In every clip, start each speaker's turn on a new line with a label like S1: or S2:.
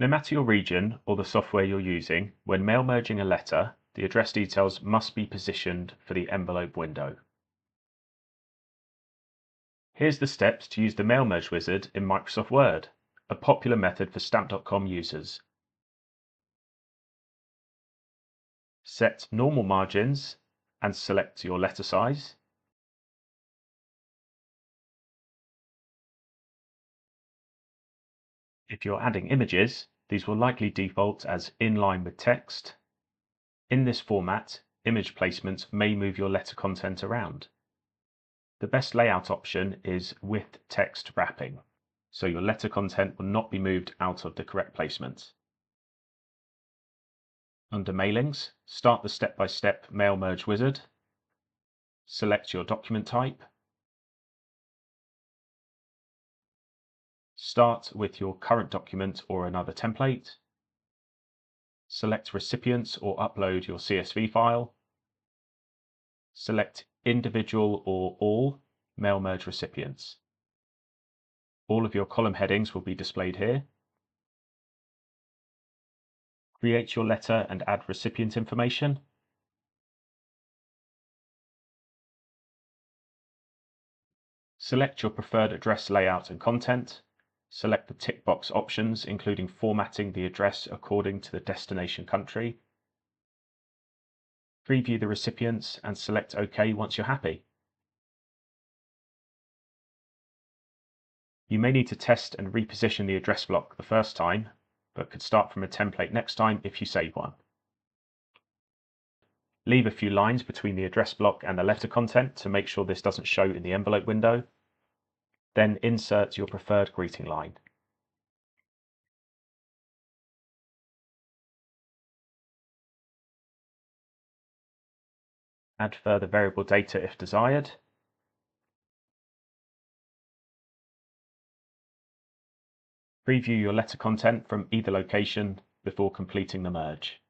S1: No matter your region or the software you're using, when mail merging a letter, the address details must be positioned for the envelope window. Here's the steps to use the Mail Merge wizard in Microsoft Word, a popular method for Stamp.com users. Set normal margins and select your letter size. If you're adding images, these will likely default as in line with text. In this format, image placement may move your letter content around. The best layout option is with text wrapping, so your letter content will not be moved out of the correct placement. Under Mailings, start the step-by-step Mail Merge wizard. Select your document type. Start with your current document or another template. Select Recipients or upload your CSV file. Select Individual or All Mail Merge recipients. All of your column headings will be displayed here. Create your letter and add recipient information. Select your preferred address layout and content. Select the tick box options, including formatting the address according to the destination country. Preview the recipients and select OK once you're happy. You may need to test and reposition the address block the first time, but could start from a template next time if you save one. Leave a few lines between the address block and the letter content to make sure this doesn't show in the envelope window. Then insert your preferred greeting line. Add further variable data if desired. Preview your letter content from either location before completing the merge.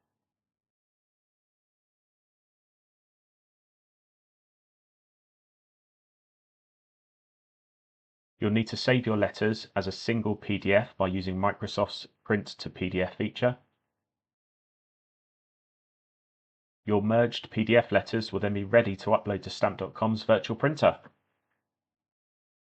S1: You'll need to save your letters as a single PDF by using Microsoft's Print to PDF feature. Your merged PDF letters will then be ready to upload to Stamp.com's virtual printer.